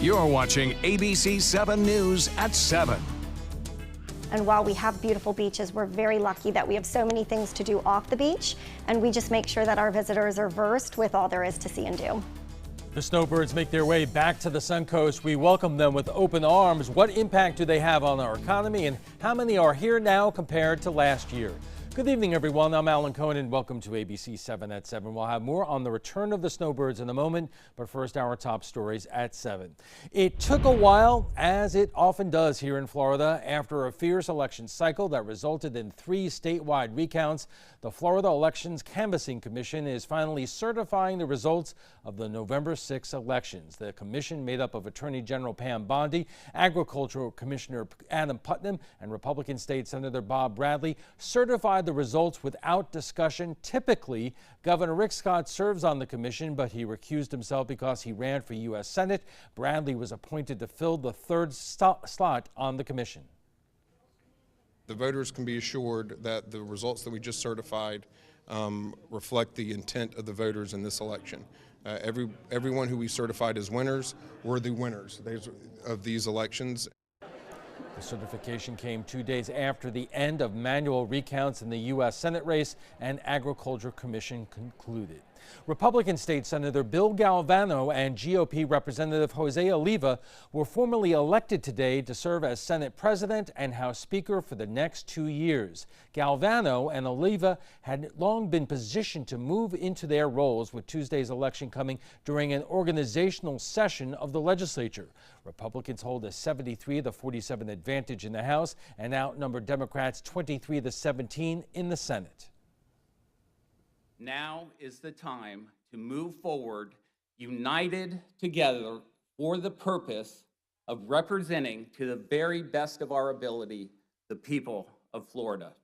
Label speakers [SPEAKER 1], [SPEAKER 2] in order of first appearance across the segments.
[SPEAKER 1] You're watching ABC7 News at 7.
[SPEAKER 2] And while we have beautiful beaches, we're very lucky that we have so many things to do off the beach, and we just make sure that our visitors are versed with all there is to see and do.
[SPEAKER 3] The snowbirds make their way back to the Suncoast. We welcome them with open arms. What impact do they have on our economy, and how many are here now compared to last year? Good evening, everyone. I'm Alan Cohen, and welcome to ABC 7 at 7. We'll have more on the return of the snowbirds in a moment, but first, our top stories at 7. It took a while, as it often does here in Florida, after a fierce election cycle that resulted in 3 statewide recounts. The Florida Elections Canvassing Commission is finally certifying the results of the November 6 elections. The commission, made up of Attorney General Pam Bondi, Agricultural Commissioner Adam Putnam, and Republican State Senator Bob Bradley, certified the results without discussion. Typically, Governor Rick Scott serves on the commission, but he recused himself because he ran for U.S. Senate. Bradley was appointed to fill the 3rd slot on the commission.
[SPEAKER 4] The voters can be assured that the results that we just certified reflect the intent of the voters in this election. Everyone who we certified as winners were the winners of these elections.
[SPEAKER 3] The certification came 2 days after the end of manual recounts in the U.S. Senate race and Agriculture Commission concluded. Republican State Senator Bill Galvano and GOP Representative Jose Oliva were formally elected today to serve as Senate President and House Speaker for the next 2 years. Galvano and Oliva had long been positioned to move into their roles, with Tuesday's election coming during an organizational session of the legislature. Republicans hold a 73-47 advantage in the House and outnumber Democrats 23-17 in the Senate.
[SPEAKER 5] Now is the time to move forward, united together for the purpose of representing to the very best of our ability the people of Florida.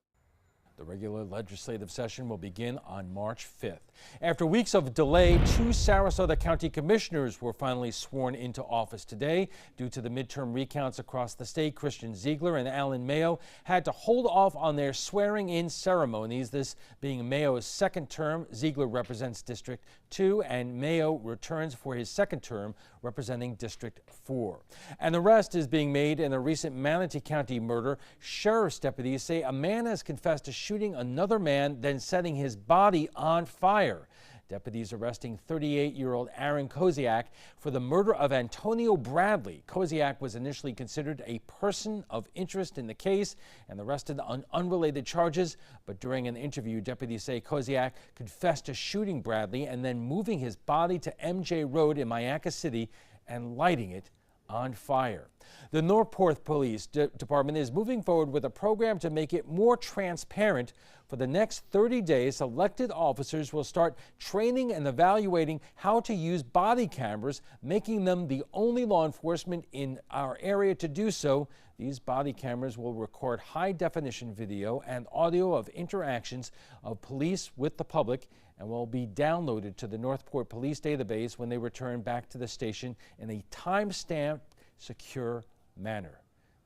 [SPEAKER 3] The regular legislative session will begin on March 5th. After weeks of delay, 2 Sarasota County commissioners were finally sworn into office today. Due to the midterm recounts across the state, Christian Ziegler and Alan Mayo had to hold off on their swearing-in ceremonies, this being Mayo's 2nd term. Ziegler represents District 2, and Mayo returns for his 2nd term representing District 4. An arrest is being made in a recent Manatee County murder. Sheriff's deputies say a man has confessed to shooting another man, then setting his body on fire. Deputies arresting 38-year-old Aaron Koziak for the murder of Antonio Bradley. Koziak was initially considered a person of interest in the case and arrested on unrelated charges, but during an interview, deputies say Koziak confessed to shooting Bradley and then moving his body to MJ Road in Mayaca City and lighting it on fire. The Northport Police Department is moving forward with a program to make it more transparent. For the next 30 days, selected officers will start training and evaluating how to use body cameras, making them the only law enforcement in our area to do so. These body cameras will record high-definition video and audio of interactions of police with the public and will be downloaded to the Northport Police database when they return back to the station in a time-stamped, secure manner.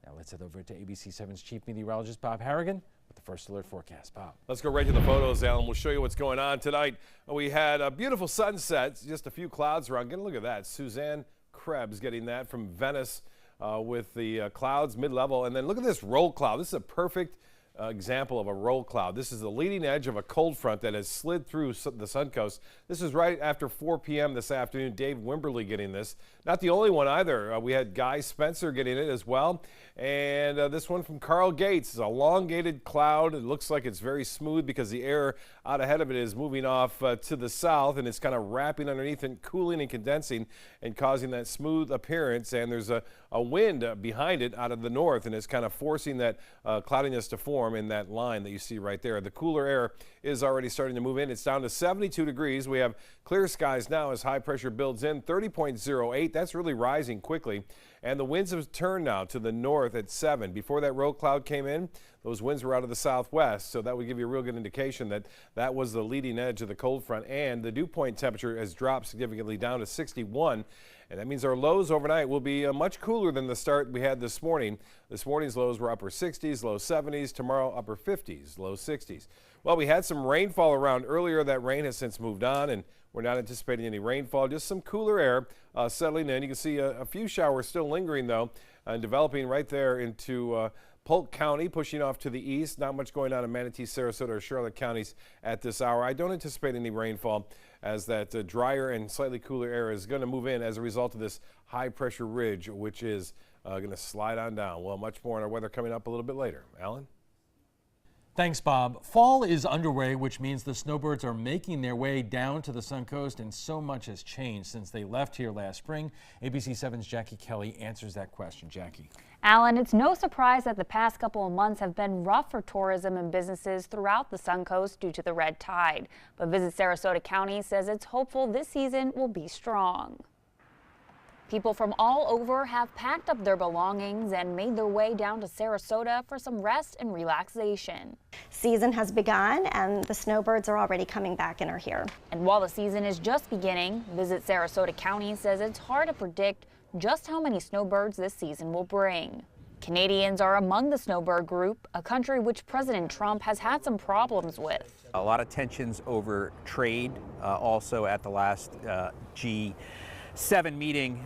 [SPEAKER 3] Now let's head over to ABC7's Chief Meteorologist Bob Harrigan with the First Alert forecast. Bob.
[SPEAKER 6] Let's go right to the photos, Alan. We'll show you what's going on tonight. We had a beautiful sunset, just a few clouds around. Get a look at that. Suzanne Krebs getting that from Venice with the clouds mid-level. And then look at this roll cloud. This is a perfect example of a roll cloud. This is the leading edge of a cold front that has slid through the Suncoast. This is right after 4 p.m. this afternoon. Dave Wimberly getting this. Not the only one either. We had Guy Spencer getting it as well. And this one from Carl Gates is a elongated cloud. It looks like it's very smooth because the air out ahead of it is moving off to the south, and it's kind of wrapping underneath and cooling and condensing and causing that smooth appearance. And there's a wind behind it out of the north, and it's kind of forcing that cloudiness to form in that line that you see right there. The cooler air is already starting to move in. It's down to 72 degrees. We have clear skies now as high pressure builds in, 30.08. That's really rising quickly. And the winds have turned now to the north at 7. Before that roll cloud came in, those winds were out of the southwest, so that would give you a real good indication that that was the leading edge of the cold front. And the dew point temperature has dropped significantly down to 61. And that means our lows overnight will be much cooler than the start we had this morning. This morning's lows were upper 60s, low 70s. Tomorrow, upper 50s, low 60s. Well, we had some rainfall around earlier. That rain has since moved on, and We're not anticipating any rainfall, just some cooler air settling in. You can see a few showers still lingering, though, and developing right there into Polk County, pushing off to the east. Not much going on in Manatee, Sarasota, or Charlotte counties at this hour. I don't anticipate any rainfall, as that drier and slightly cooler air is going to move in as a result of this high pressure ridge, which is going to slide on down. Well, much more on our weather coming up a little bit later. Alan?
[SPEAKER 3] Thanks, Bob. Fall is underway, which means the snowbirds are making their way down to the Suncoast, and so much has changed since they left here last spring. ABC7's Jackie Kelly answers that question. Jackie.
[SPEAKER 7] Alan, it's no surprise that the past couple of months have been rough for tourism and businesses throughout the Suncoast due to the red tide. But Visit Sarasota County says it's hopeful this season will be strong. People from all over have packed up their belongings and made their way down to Sarasota for some rest and relaxation.
[SPEAKER 2] Season has begun and the snowbirds are already coming back and are here.
[SPEAKER 7] And while the season is just beginning, Visit Sarasota County says it's hard to predict just how many snowbirds this season will bring. Canadians are among the snowbird group, a country which President Trump has had some problems with.
[SPEAKER 8] A lot of tensions over trade, also at the last G7 meeting,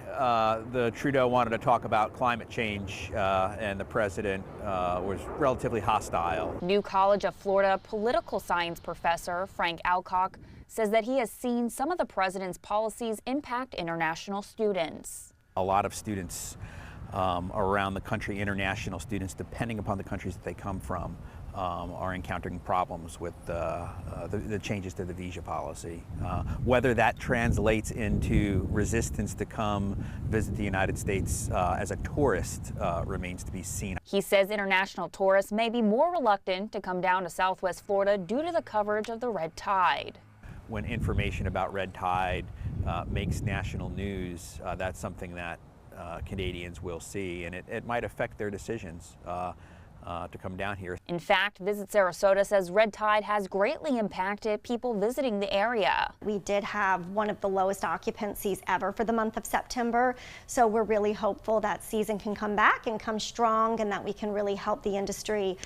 [SPEAKER 8] the Trudeau wanted to talk about climate change, and the president was relatively hostile.
[SPEAKER 7] New College of Florida political science professor Frank Alcock says that he has seen some of the president's policies impact international students.
[SPEAKER 8] A lot of students around the country, international students, depending upon the countries that they come from, are encountering problems with the changes to the visa policy. Whether that translates into resistance to come visit the United States as a tourist remains to be seen.
[SPEAKER 7] He says international tourists may be more reluctant to come down to Southwest Florida due to the coverage of the red tide.
[SPEAKER 8] When information about red tide makes national news, that's something that Canadians will see, and it might affect their decisions to come down here.
[SPEAKER 7] In fact, Visit Sarasota says red tide has greatly impacted people visiting the area.
[SPEAKER 2] We did have one of the lowest occupancies ever for the month of September, so we're really hopeful that season can come back and come strong and that we can really help the industry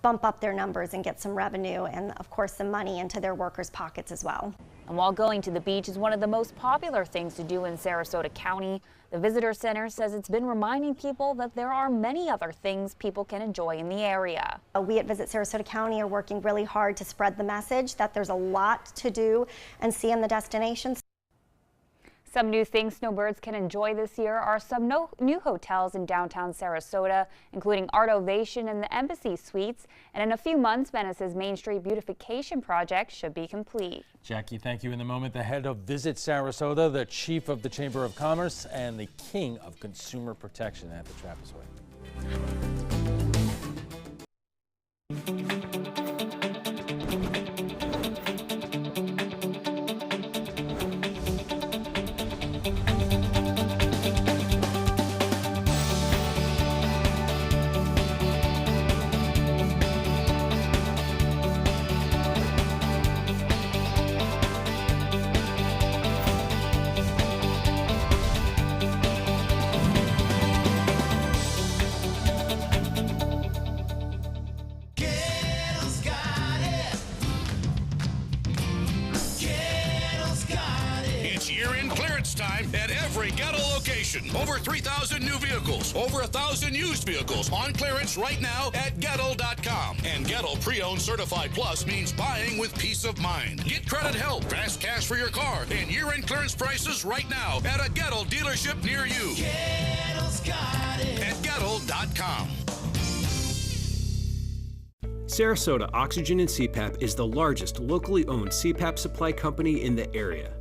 [SPEAKER 2] bump up their numbers and get some revenue and, of course, some money into their workers' pockets as well.
[SPEAKER 7] And while going to the beach is one of the most popular things to do in Sarasota County, the Visitor Center says it's been reminding people that there are many other things people can enjoy in the area.
[SPEAKER 2] We at Visit Sarasota County are working really hard to spread the message that there's a lot to do and see in the destinations.
[SPEAKER 7] Some new things snowbirds can enjoy this year are some new hotels in downtown Sarasota, including Art Ovation and the Embassy Suites. And in a few months, Venice's Main Street beautification project should be complete.
[SPEAKER 3] Jackie, thank you. In the moment, the head of Visit Sarasota, the chief of the Chamber of Commerce, and the king of consumer protection at the Trapezoid.
[SPEAKER 9] Time at every Gettle location. Over 3,000 new vehicles, over 1,000 used vehicles on clearance right now at Gettle.com. And Gettle Pre-Owned Certified Plus means buying with peace of mind. Get credit help, fast cash for your car, and year-end clearance prices right now at a Gettle dealership near you. Gettle's got it. At Gettle.com.
[SPEAKER 10] Sarasota Oxygen and CPAP is the largest locally owned CPAP supply company in the area.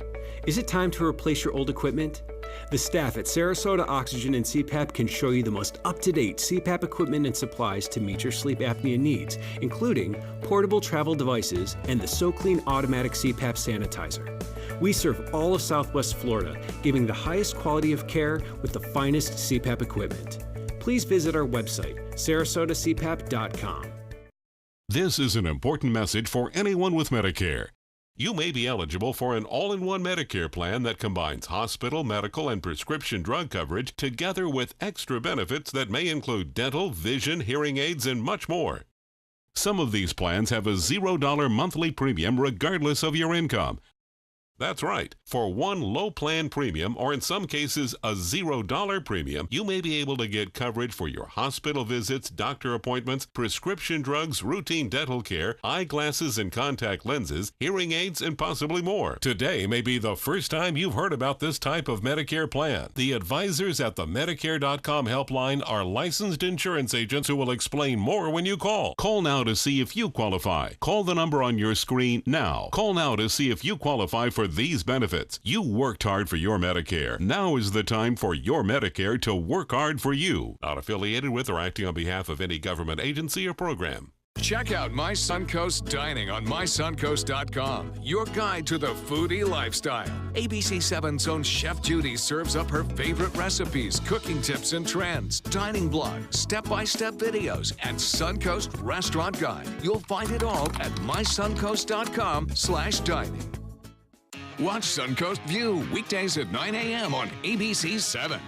[SPEAKER 10] Is it time to replace your old equipment? The staff at Sarasota Oxygen and CPAP can show you the most up-to-date CPAP equipment and supplies to meet your sleep apnea needs, including portable travel devices and the SoClean automatic CPAP sanitizer. We serve all of Southwest Florida, giving the highest quality of care with the finest CPAP equipment. Please visit our website, sarasotacpap.com.
[SPEAKER 11] This is an important message for anyone with Medicare. You may be eligible for an all-in-one Medicare plan that combines hospital, medical, and prescription drug coverage together with extra benefits that may include dental, vision, hearing aids, and much more. Some of these plans have a $0 monthly premium regardless of your income. That's right. For one low plan premium, or in some cases a $0 premium, you may be able to get coverage for your hospital visits, doctor appointments, prescription drugs, routine dental care, eyeglasses and contact lenses, hearing aids, and possibly more. Today may be the first time you've heard about this type of Medicare plan. The advisors at the Medicare.com helpline are licensed insurance agents who will explain more when you call. Call now to see if you qualify. Call the number on your screen now. Call now to see if you qualify for these benefits. You worked hard for your Medicare. Now is the time for your Medicare to work hard for you. Not affiliated with or acting on behalf of any government agency or program.
[SPEAKER 1] Check out My Suncoast Dining on mysuncoast.com, your guide to the foodie lifestyle. ABC7's own Chef Judy serves up her favorite recipes, cooking tips and trends, dining blogs, step-by-step videos, and Suncoast Restaurant Guide. You'll find it all at mysuncoast.com/dining. Watch Suncoast View weekdays at 9 a.m. on ABC7.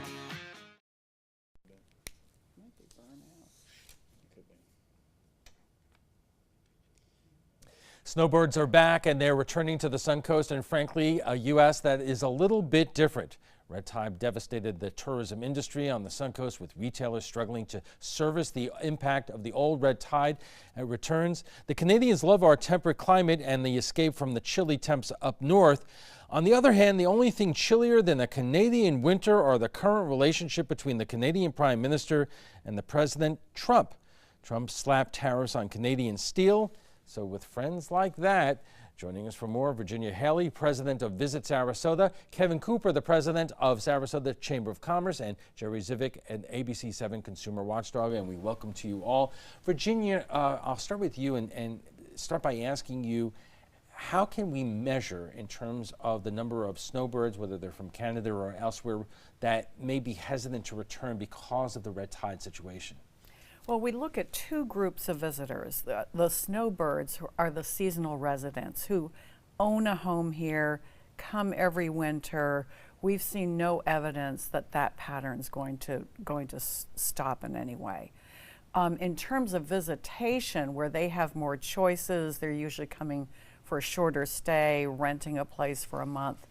[SPEAKER 3] Snowbirds are back and they're returning to the Suncoast, and frankly, a U.S. that is a little bit different. Red tide devastated the tourism industry on the Suncoast, with retailers struggling to service the impact of the old red tide returns. The Canadians love our temperate climate and the escape from the chilly temps up north. On the other hand, the only thing chillier than a Canadian winter are the current relationship between the Canadian Prime Minister and the President Trump. Trump slapped tariffs on Canadian steel. So with friends like that, joining us for more, Virginia Haley, president of Visit Sarasota, Kevin Cooper, the president of Sarasota Chamber of Commerce, and Jerry Zivick, an ABC7 consumer watchdog, and we welcome to you all. Virginia, I'll start with you and start by asking you, how can we measure in terms of the number of snowbirds, whether they're from Canada or elsewhere, that may be hesitant to return because of the red tide situation?
[SPEAKER 12] Well, we look at two groups of visitors. The snowbirds, who are the seasonal residents who own a home here, come every winter. We've seen no evidence that that pattern's going to stop in any way. In terms of visitation, where they have more choices, they're usually coming for a shorter stay, renting a place for a month.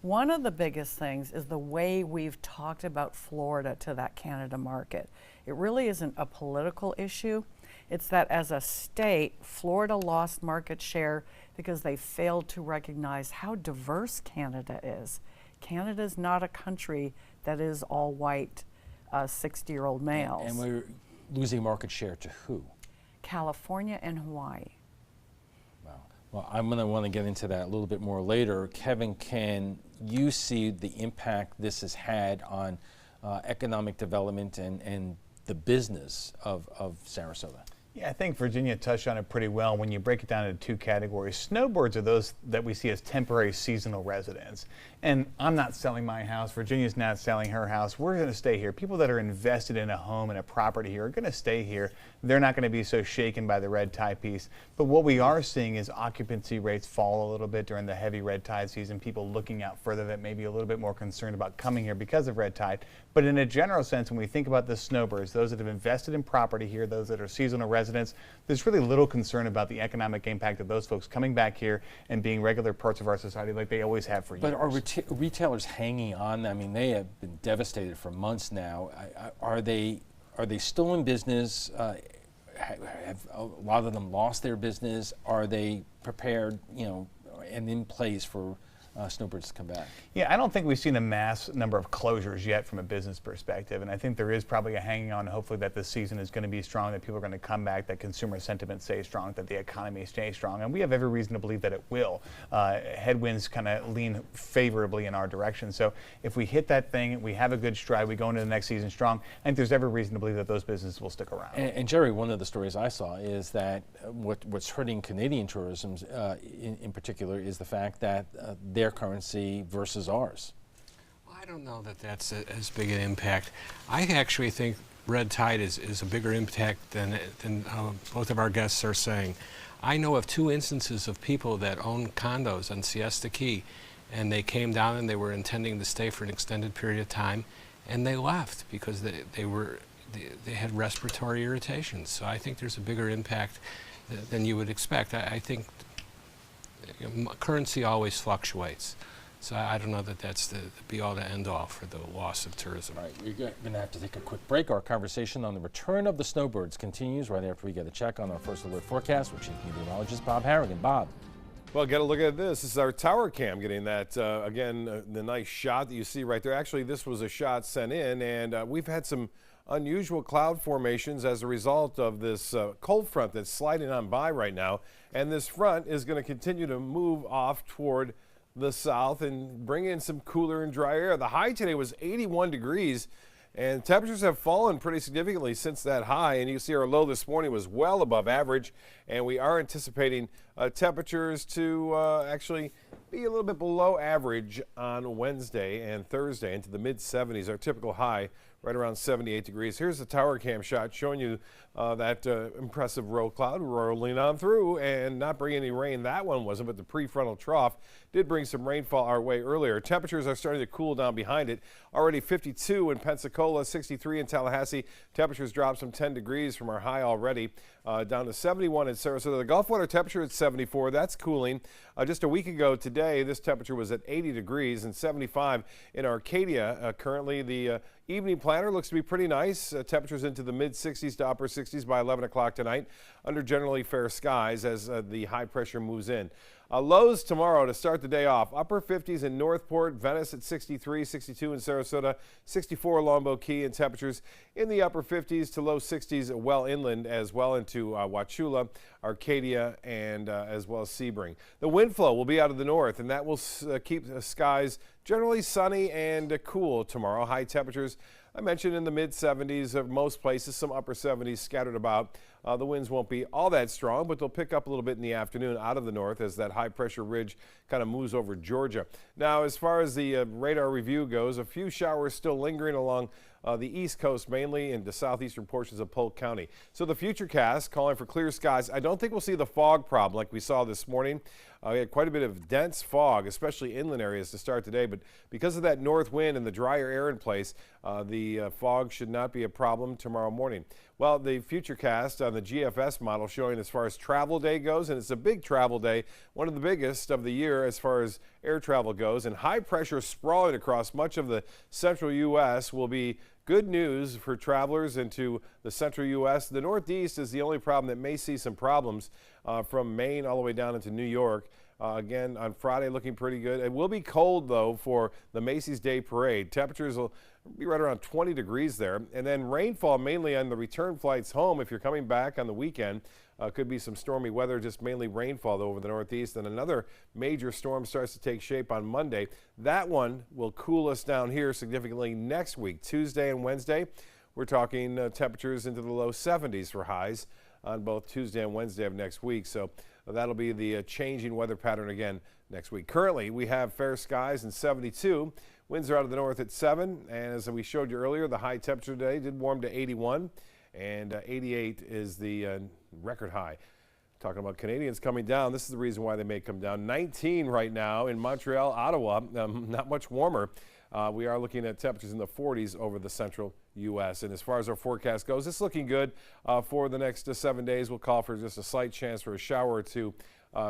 [SPEAKER 12] One of the biggest things is the way we've talked about Florida to that Canada market. It really isn't a political issue. It's that as a state, Florida lost market share because they failed to recognize how diverse Canada is. Canada is not a country that is all white, 60-year-old males.
[SPEAKER 3] And we're losing market share to who?
[SPEAKER 12] California and Hawaii.
[SPEAKER 3] Well, I'm going to want to get into that a little bit more later. Kevin, can you see the impact this has had on economic development and the business of Sarasota?
[SPEAKER 13] Yeah, I think Virginia touched on it pretty well. When you break it down into two categories, snowbirds are those that we see as temporary seasonal residents. And I'm not selling my house. Virginia's not selling her house. We're going to stay here. People that are invested in a home and a property here are going to stay here. They're not going to be so shaken by the red tide piece. But what we are seeing is occupancy rates fall a little bit during the heavy red tide season. People looking out further that may be a little bit more concerned about coming here because of red tide. But in a general sense, when we think about the snowbirds, those that have invested in property here, those that are seasonal residents, there's really little concern about the economic impact of those folks coming back here and being regular parts of our society like they always have for years.
[SPEAKER 3] But are retailers hanging on? I mean, they have been devastated for months now. Are they still in business? Have a lot of them lost their business? Are they prepared, and in place for snowbirds to come back?
[SPEAKER 13] Yeah, I don't think we've seen a mass number of closures yet from a business perspective, and I think there is probably a hanging on, hopefully, that this season is going to be strong, that people are going to come back, that consumer sentiment stays strong, that the economy stays strong, and we have every reason to believe that it will. Headwinds kind of lean favorably in our direction, so if we hit that thing, we have a good stride, we go into the next season strong, I think there's every reason to believe that those businesses will stick around.
[SPEAKER 3] And Jerry, one of the stories I saw is that what's hurting Canadian tourism in particular is the fact that their currency versus ours.
[SPEAKER 14] Well, I don't know that that's as big an impact. I actually think red tide is a bigger impact than both of our guests are saying. I know of two instances of people that own condos on Siesta Key, and they came down and they were intending to stay for an extended period of time, and they left because they had respiratory irritations. So I think there's a bigger impact than you would expect. I think currency always fluctuates. So I don't know that that's the be-all to end-all for the loss of tourism.
[SPEAKER 3] All right, we're going to have to take a quick break. Our conversation on the return of the snowbirds continues right after we get a check on our first alert forecast with Chief Meteorologist Bob Harrigan. Bob.
[SPEAKER 6] Well, get a look at this. This is our tower cam getting that, the nice shot that you see right there. Actually, this was a shot sent in, and we've had some unusual cloud formations as a result of this cold front that's sliding on by right now. And this front is going to continue to move off toward the south and bring in some cooler and dry air. The high today was 81 degrees, and temperatures have fallen pretty significantly since that high. And you see our low this morning was well above average, and we are anticipating temperatures to actually be a little bit below average on Wednesday and Thursday into the mid-70s. Our typical high right around 78 degrees. Here's the tower cam shot showing you that impressive roll cloud rolling on through and not bringing any rain. That one wasn't, but the prefrontal trough did bring some rainfall our way earlier. Temperatures are starting to cool down behind it. Already 52 in Pensacola, 63 in Tallahassee. Temperatures dropped some 10 degrees from our high already, down to 71 in Sarasota. The Gulf water temperature at 74. That's cooling. Just a week ago today, this temperature was at 80 degrees and 75 in Arcadia. Currently, the evening planner looks to be pretty nice. Temperatures into the mid-60s to upper 60s by 11 o'clock tonight under generally fair skies as the high pressure moves in. Lows tomorrow to start the day off. Upper 50s in Northport, Venice at 63, 62 in Sarasota, 64 Longboat Key, and temperatures in the upper 50s to low 60s well inland as well into Wauchula, Arcadia, and as well as Sebring. The wind flow will be out of the north, and that will keep the skies generally sunny and cool tomorrow. High temperatures, I mentioned, in the mid-70s of most places, some upper 70s scattered about. The winds won't be all that strong, but they'll pick up a little bit in the afternoon out of the north as that high-pressure ridge kind of moves over Georgia. Now, as far as the radar review goes, a few showers still lingering along the east coast, mainly into southeastern portions of Polk County. So the futurecast calling for clear skies. I don't think we'll see the fog problem like we saw this morning. We had quite a bit of dense fog, especially inland areas to start today, but because of that north wind and the drier air in place, the fog should not be a problem tomorrow morning. Well, the futurecast on the GFS model showing as far as travel day goes, and it's a big travel day, one of the biggest of the year as far as air travel goes, and high pressure sprawling across much of the central U.S. will be good news for travelers into the central U.S. The Northeast is the only problem that may see some problems from Maine all the way down into New York. Again, on Friday, looking pretty good. It will be cold, though, for the Macy's Day Parade. Temperatures will be right around 20 degrees there. And then rainfall mainly on the return flights home if you're coming back on the weekend. Could be some stormy weather, just mainly rainfall, though, over the Northeast. And another major storm starts to take shape on Monday. That one will cool us down here significantly next week, Tuesday and Wednesday. We're talking temperatures into the low 70s for highs on both Tuesday and Wednesday of next week. So that'll be the changing weather pattern again next week. Currently, we have fair skies and 72. Winds are out of the north at 7. And as we showed you earlier, the high temperature today did warm to 81. And 88 is the record high. Talking about Canadians coming down, this is the reason why they may come down. 19 right now in Montreal, Ottawa, not much warmer. We are looking at temperatures in the 40s over the central U.S. And as far as our forecast goes, it's looking good for the next 7 days. We'll call for just a slight chance for a shower or two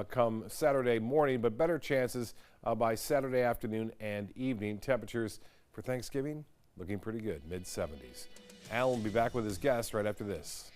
[SPEAKER 6] come Saturday morning, but better chances by Saturday afternoon and evening. Temperatures for Thanksgiving looking pretty good, mid-70s. Alan will be back with his guests right after this.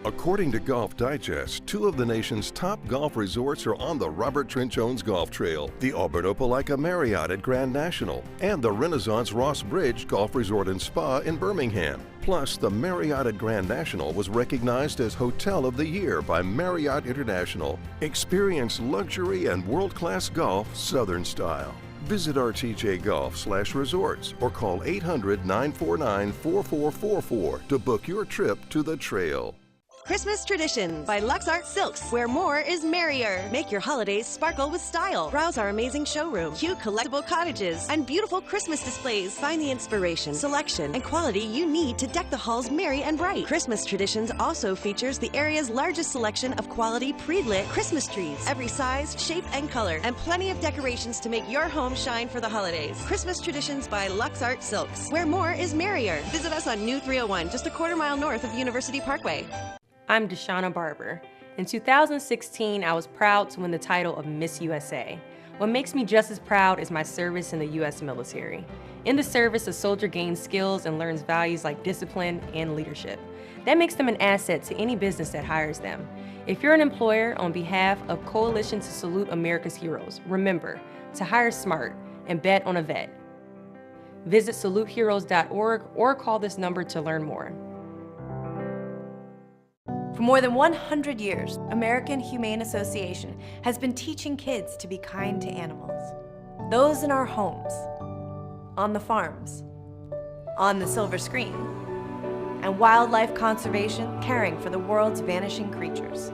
[SPEAKER 15] According to Golf Digest, 2 of the nation's top golf resorts are on the Robert Trent Jones Golf Trail, the Auburn Opelika Marriott at Grand National, and the Renaissance Ross Bridge Golf Resort and Spa in Birmingham. Plus, the Marriott at Grand National was recognized as Hotel of the Year by Marriott International. Experience luxury and world-class golf Southern style. Visit rtjgolf/resorts or call 800-949-4444 to book your trip to the trail.
[SPEAKER 16] Christmas Traditions by Lux Art Silks, where more is merrier. Make your holidays sparkle with style. Browse our amazing showroom, cute collectible cottages, and beautiful Christmas displays. Find the inspiration, selection, and quality you need to deck the halls merry and bright. Christmas Traditions also features the area's largest selection of quality pre-lit Christmas trees, every size, shape, and color, and plenty of decorations to make your home shine for the holidays. Christmas Traditions by Lux Art Silks, where more is merrier. Visit us on New 301, just a quarter mile north of University Parkway.
[SPEAKER 17] I'm Deshauna Barber, In 2016, I was proud to win the title of Miss USA. What makes me just as proud is my service in the U.S. military. In the service, a soldier gains skills and learns values like discipline and leadership. That makes them an asset to any business that hires them. If you're an employer, on behalf of Coalition to Salute America's Heroes, remember to hire smart and bet on a vet. Visit saluteheroes.org or call this number to learn more.
[SPEAKER 18] For more than 100 years, American Humane Association has been teaching kids to be kind to animals. Those in our homes, on the farms, on the silver screen, and wildlife conservation, caring for the world's vanishing creatures.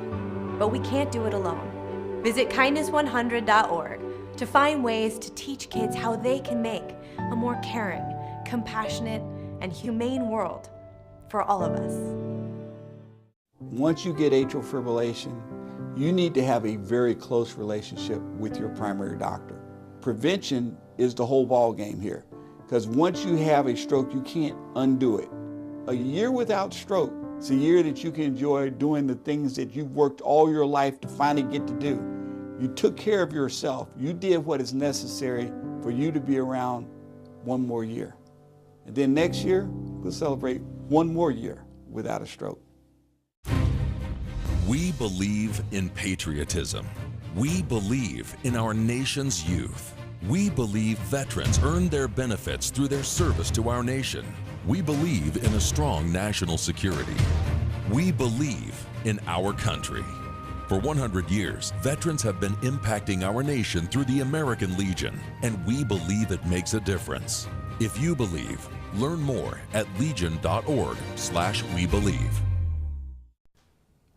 [SPEAKER 18] But we can't do it alone. Visit kindness100.org to find ways to teach kids how they can make a more caring, compassionate, and humane world for all of us.
[SPEAKER 19] Once you get atrial fibrillation, you need to have a very close relationship with your primary doctor. Prevention is the whole ball game here, because once you have a stroke, you can't undo it. A year without stroke is a year that you can enjoy doing the things that you've worked all your life to finally get to do. You took care of yourself. You did what is necessary for you to be around one more year. And then next year, we'll celebrate one more year without a stroke.
[SPEAKER 20] We believe in patriotism. We believe in our nation's youth. We believe veterans earn their benefits through their service to our nation. We believe in a strong national security. We believe in our country. For 100 years, veterans have been impacting our nation through the American Legion, and we believe it makes a difference. If you believe, learn more at legion.org/webelieve.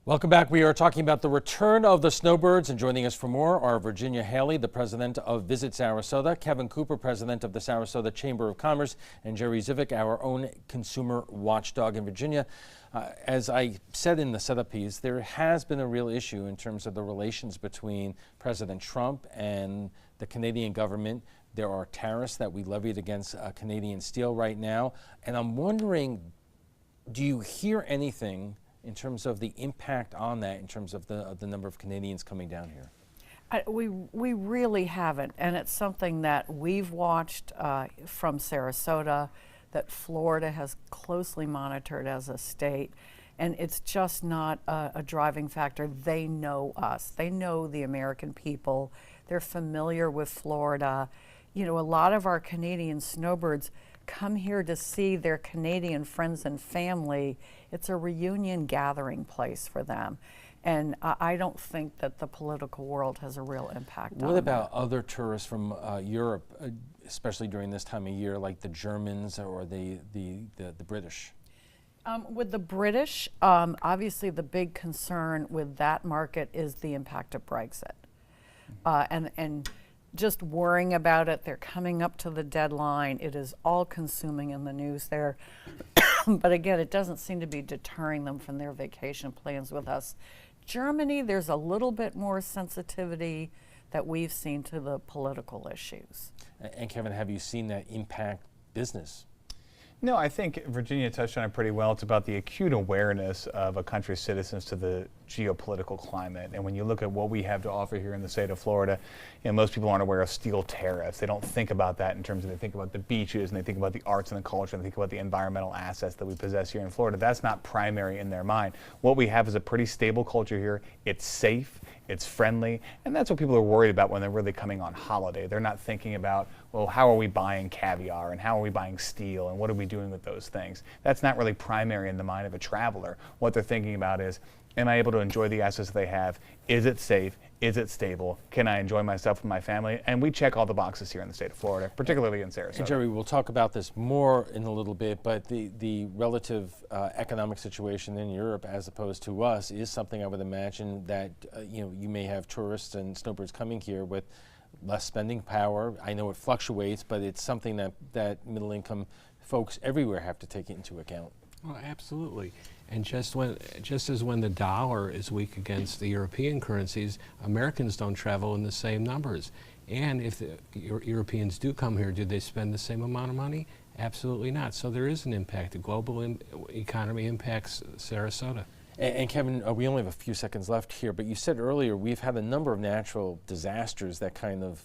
[SPEAKER 3] Welcome back. We are talking about the return of the snowbirds, and joining us for more are Virginia Haley, the president of Visit Sarasota, Kevin Cooper, president of the Sarasota Chamber of Commerce, and Jerry Zivick, our own consumer watchdog in Virginia. As I said in the setup piece, there has been a real issue in terms of the relations between President Trump and the Canadian government. There are tariffs that we levied against Canadian steel right now, and I'm wondering, do you hear anything in terms of the impact on that, in terms of the number of Canadians coming down here?
[SPEAKER 12] We really haven't, and it's something that we've watched from Sarasota, that Florida has closely monitored as a state, and it's just not a driving factor. They know us. They know the American people. They're familiar with Florida. You know, a lot of our Canadian snowbirds come here to see their Canadian friends and family. It's a reunion gathering place for them. And I don't think that the political world has a real impact on that.
[SPEAKER 3] What about other tourists from Europe, especially during this time of year, like the Germans or the British?
[SPEAKER 12] With the British, obviously the big concern with that market is the impact of Brexit. And just worrying about it. They're coming up to the deadline. It is all consuming in the news there. But again, it doesn't seem to be deterring them from their vacation plans with us. Germany, there's a little bit more sensitivity that we've seen to the political issues.
[SPEAKER 3] And Kevin, have you seen that impact business?
[SPEAKER 13] No, I think Virginia touched on it pretty well. It's about the acute awareness of a country's citizens to the geopolitical climate. And when you look at what we have to offer here in the state of Florida, you know, most people aren't aware of steel tariffs. They don't think about that in terms of, they think about the beaches and they think about the arts and the culture and they think about the environmental assets that we possess here in Florida. That's not primary in their mind. What we have is a pretty stable culture here. It's safe, it's friendly, and that's what people are worried about when they're really coming on holiday. They're not thinking about, well, how are we buying caviar and how are we buying steel and what are we doing with those things? That's not really primary in the mind of a traveler. What they're thinking about is, am I able to enjoy the assets they have? Is it safe? Is it stable? Can I enjoy myself and my family? And we check all the boxes here in the state of Florida, particularly in Sarasota.
[SPEAKER 3] And Jerry, we'll talk about this more in a little bit, but the relative economic situation in Europe as opposed to us is something I would imagine that you may have tourists and snowbirds coming here with less spending power. I know it fluctuates, but it's something that middle income folks everywhere have to take into account.
[SPEAKER 14] Well, absolutely. And just as when the dollar is weak against the European currencies, Americans don't travel in the same numbers. And if the Europeans do come here, do they spend the same amount of money? Absolutely not. So there is an impact. The global economy impacts Sarasota.
[SPEAKER 3] And Kevin, we only have a few seconds left here, but you said earlier we've had a number of natural disasters that kind of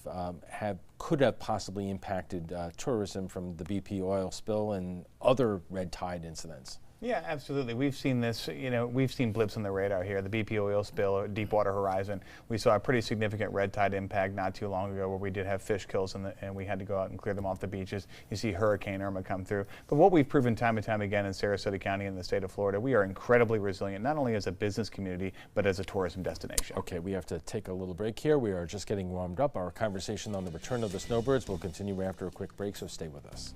[SPEAKER 3] could have possibly impacted tourism, from the BP oil spill and other red tide incidents.
[SPEAKER 13] Yeah, absolutely. We've seen this, we've seen blips on the radar here. The BP oil spill, Deepwater Horizon. We saw a pretty significant red tide impact not too long ago where we did have fish kills and we had to go out and clear them off the beaches. You see Hurricane Irma come through. But what we've proven time and time again in Sarasota County and the state of Florida, we are incredibly resilient, not only as a business community, but as a tourism destination.
[SPEAKER 3] Okay, we have to take a little break here. We are just getting warmed up. Our conversation on the return of the snowbirds will continue after a quick break, so stay with us.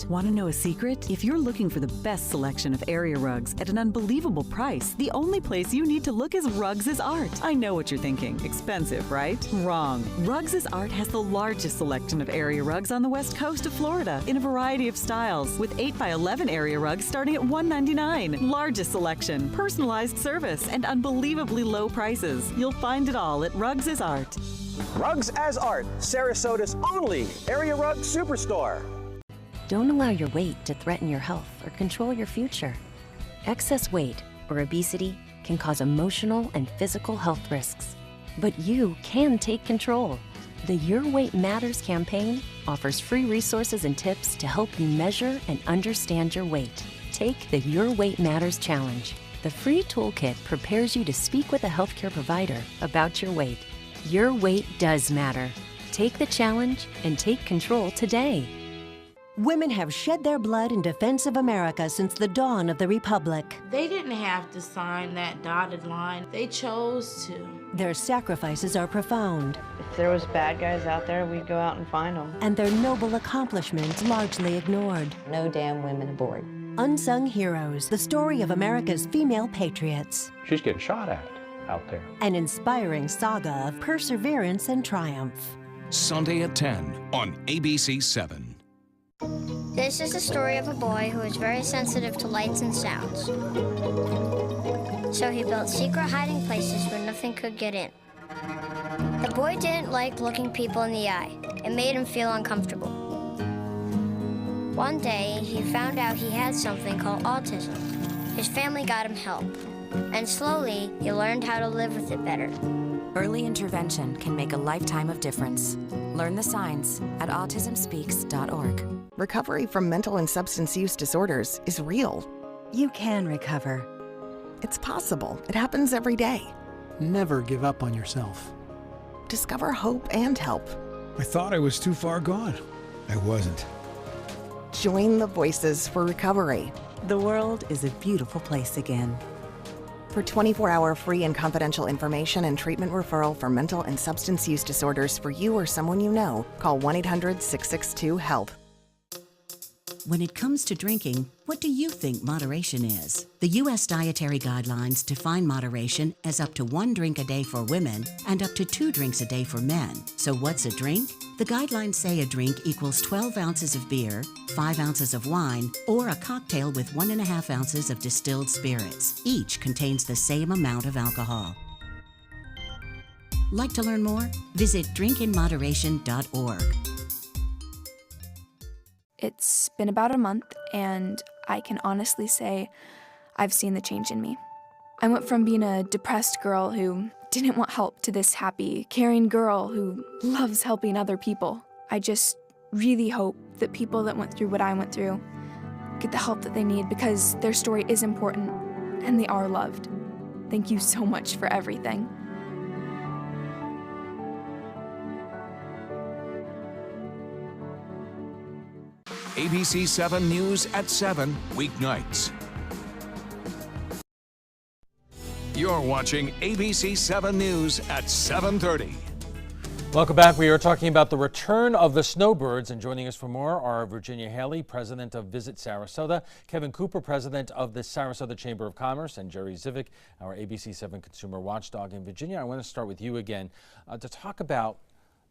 [SPEAKER 21] Want to know a secret? If you're looking for the best selection of area rugs at an unbelievable price, the only place you need to look is Rugs is Art. I know what you're thinking. Expensive, right? Wrong. Rugs is Art has the largest selection of area rugs on the west coast of Florida in a variety of styles, with 8x11 area rugs starting at $199. Largest selection, personalized service, and unbelievably low prices. You'll find it all at Rugs is Art.
[SPEAKER 22] Rugs as Art, Sarasota's only area rug superstore.
[SPEAKER 23] Don't allow your weight to threaten your health or control your future. Excess weight or obesity can cause emotional and physical health risks. But you can take control. The Your Weight Matters campaign offers free resources and tips to help you measure and understand your weight. Take the Your Weight Matters Challenge. The free toolkit prepares you to speak with a healthcare provider about your weight. Your weight does matter. Take the challenge and take control today.
[SPEAKER 24] Women have shed their blood in defense of America since the dawn of the Republic.
[SPEAKER 25] They didn't have to sign that dotted line. They chose to.
[SPEAKER 24] Their sacrifices are profound.
[SPEAKER 26] If there was bad guys out there, we'd go out and find them.
[SPEAKER 24] And their noble accomplishments largely ignored.
[SPEAKER 26] No damn women aboard.
[SPEAKER 24] Unsung Heroes, the story of America's female patriots.
[SPEAKER 27] She's getting shot at out there.
[SPEAKER 24] An inspiring saga of perseverance and triumph.
[SPEAKER 1] Sunday at 10 on ABC7.
[SPEAKER 28] This is the story of a boy who was very sensitive to lights and sounds. So he built secret hiding places where nothing could get in. The boy didn't like looking people in the eye. It made him feel uncomfortable. One day, he found out he had something called autism. His family got him help, and slowly, he learned how to live with it better.
[SPEAKER 29] Early intervention can make a lifetime of difference. Learn the signs at autismspeaks.org.
[SPEAKER 30] Recovery from mental and substance use disorders is real.
[SPEAKER 24] You can recover.
[SPEAKER 30] It's possible. It happens every day.
[SPEAKER 31] Never give up on yourself.
[SPEAKER 30] Discover hope and help.
[SPEAKER 31] I thought I was too far gone. I wasn't.
[SPEAKER 30] Join the Voices for Recovery.
[SPEAKER 21] The world is a beautiful place again.
[SPEAKER 30] For 24-hour free and confidential information and treatment referral for mental and substance use disorders for you or someone you know, call 1-800-662-HELP.
[SPEAKER 21] When it comes to drinking, what do you think moderation is? The U.S. Dietary Guidelines define moderation as up to 1 drink a day for women and up to 2 drinks a day for men. So what's a drink? The guidelines say a drink equals 12 ounces of beer, 5 ounces of wine, or a cocktail with 1.5 ounces of distilled spirits. Each contains the same amount of alcohol. Like to learn more? Visit drinkinmoderation.org.
[SPEAKER 32] It's been about a month, and I can honestly say I've seen the change in me. I went from being a depressed girl who didn't want help to this happy, caring girl who loves helping other people. I just really hope that people that went through what I went through get the help that they need, because their story is important and they are loved. Thank you so much for everything.
[SPEAKER 1] ABC7 News at 7 weeknights. You're watching ABC7 News at 7:30.
[SPEAKER 3] Welcome back. We are talking about the return of the snowbirds, and joining us for more are Virginia Haley, president of Visit Sarasota, Kevin Cooper, president of the Sarasota Chamber of Commerce, and Jerry Zivick, our ABC7 consumer watchdog. And Virginia, I want to start with you again to talk about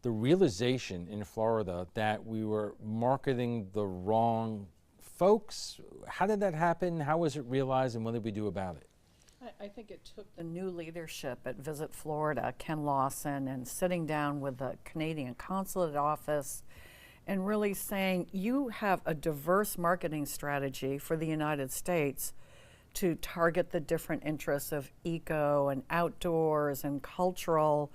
[SPEAKER 3] the realization in Florida that we were marketing the wrong folks. How did that happen? How was it realized, and what did we do about it?
[SPEAKER 12] I think it took the new leadership at Visit Florida, Ken Lawson, and sitting down with the Canadian Consulate Office and really saying you have a diverse marketing strategy for the United States to target the different interests of eco and outdoors and cultural,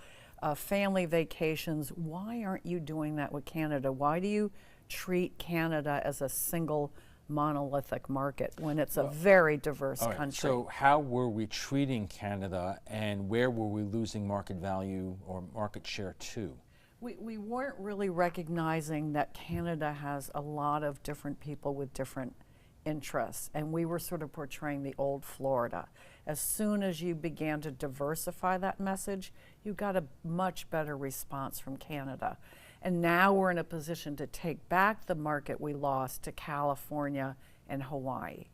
[SPEAKER 12] family vacations. Why aren't you doing that with Canada? Why do you treat Canada as a single monolithic market when it's a very diverse country?
[SPEAKER 3] So how were we treating Canada, and where were we losing market value or market share to?
[SPEAKER 12] We weren't really recognizing that Canada has a lot of different people with different interests, and we were sort of portraying the old Florida. As soon as you began to diversify that message, you got a much better response from Canada. And now we're in a position to take back the market we lost to California and Hawaii.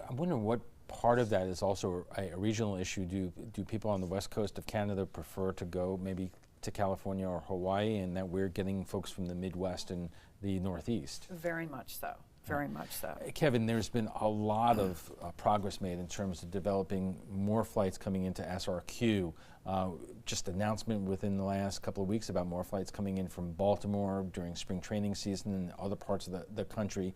[SPEAKER 3] I'm wondering what part of that is also a regional issue. Do people on the west coast of Canada prefer to go maybe to California or Hawaii, and that we're getting folks from the Midwest and the Northeast?
[SPEAKER 12] Very much so. Very much so.
[SPEAKER 3] Kevin, there's been a lot of progress made in terms of developing more flights coming into SRQ. Just announcement within the last couple of weeks about more flights coming in from Baltimore during spring training season and other parts of the country.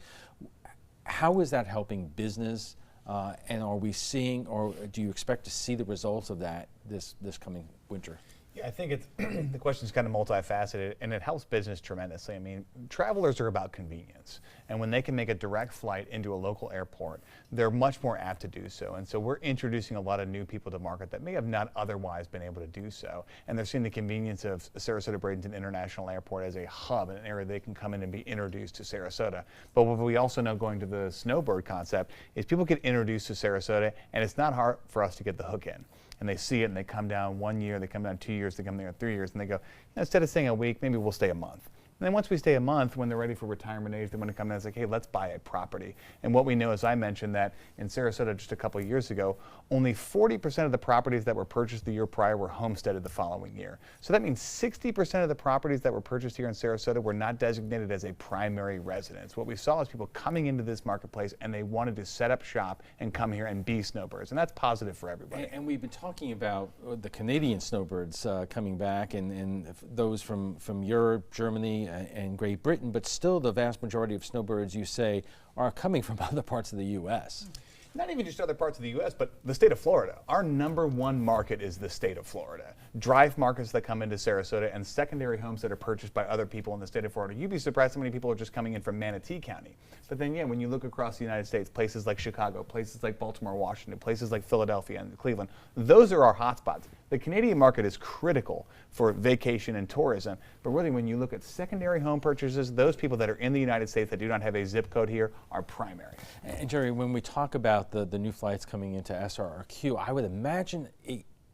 [SPEAKER 3] How is that helping business? And are we seeing, or do you expect to see the results of that this coming winter?
[SPEAKER 13] Yeah, I think it's the question is kind of multifaceted, and it helps business tremendously. I mean, travelers are about convenience, and when they can make a direct flight into a local airport, they're much more apt to do so. And so we're introducing a lot of new people to market that may have not otherwise been able to do so. And they're seeing the convenience of Sarasota Bradenton International Airport as a hub, an area they can come in and be introduced to Sarasota. But what we also know, going to the snowbird concept, is people get introduced to Sarasota, and it's not hard for us to get the hook in. And they see it, and they come down 1 year, they come down 2 years, they come there 3 years, and they go, instead of staying a week, maybe we'll stay a month. And then once we stay a month, when they're ready for retirement age, they want to come in and say, hey, let's buy a property. And what we know, as I mentioned, that in Sarasota just a couple of years ago, only 40% of the properties that were purchased the year prior were homesteaded the following year. So that means 60% of the properties that were purchased here in Sarasota were not designated as a primary residence. What we saw is people coming into this marketplace, and they wanted to set up shop and come here and be snowbirds. And that's positive for everybody.
[SPEAKER 3] And we've been talking about the Canadian snowbirds coming back, and those from Europe, Germany, and Great Britain, but still the vast majority of snowbirds, you say, are coming from other parts of the U.S.
[SPEAKER 13] Not even just other parts of the U.S., but the state of Florida. Our #1 market is the state of Florida. Drive markets that come into Sarasota and secondary homes that are purchased by other people in the state of Florida. You'd be surprised how many people are just coming in from Manatee County. But then, yeah, when you look across the United States, places like Chicago, places like Baltimore, Washington, places like Philadelphia and Cleveland, those are our hotspots. The Canadian market is critical for vacation and tourism, but really when you look at secondary home purchases, those people that are in the United States that do not have a zip code here are primary.
[SPEAKER 3] And Jerry, when we talk about the new flights coming into SRQ, I would imagine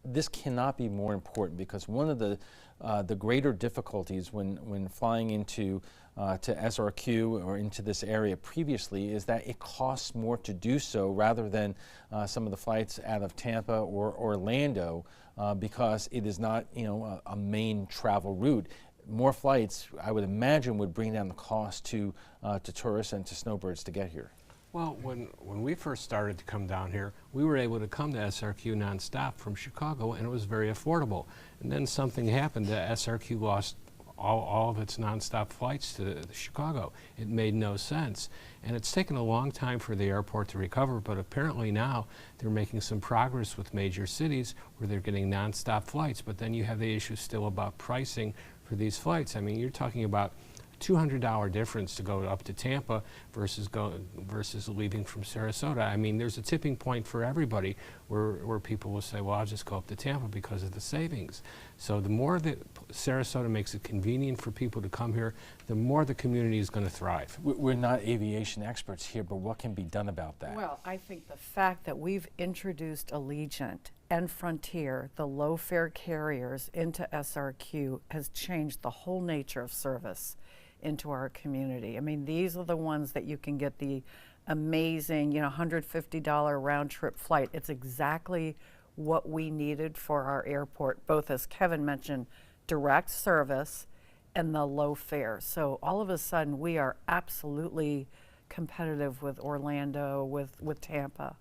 [SPEAKER 3] this cannot be more important, because one of the greater difficulties when flying into to SRQ or into this area previously is that it costs more to do so rather than some of the flights out of Tampa or Orlando, because it is not, a main travel route. More flights, I would imagine, would bring down the cost to tourists and to snowbirds to get here.
[SPEAKER 14] Well, when we first started to come down here, we were able to come to SRQ nonstop from Chicago, and it was very affordable. And then something happened. SRQ lost all of its nonstop flights to Chicago. It made no sense. And it's taken a long time for the airport to recover, but apparently now they're making some progress with major cities where they're getting nonstop flights. But then you have the issue still about pricing for these flights. I mean, you're talking about $200 difference to go up to Tampa versus leaving from Sarasota. I mean, there's a tipping point for everybody where people will say, well, I'll just go up to Tampa because of the savings. So the more that Sarasota makes it convenient for people to come here, the more the community is going to thrive.
[SPEAKER 3] We're not aviation experts here, but what can be done about that?
[SPEAKER 12] Well, I think the fact that we've introduced Allegiant and Frontier, the low-fare carriers, into SRQ has changed the whole nature of service into our community. I mean, these are the ones that you can get the amazing, $150 round-trip flight. It's exactly what we needed for our airport, both, as Kevin mentioned, direct service and the low fare. So all of a sudden, we are absolutely competitive with Orlando, with Tampa.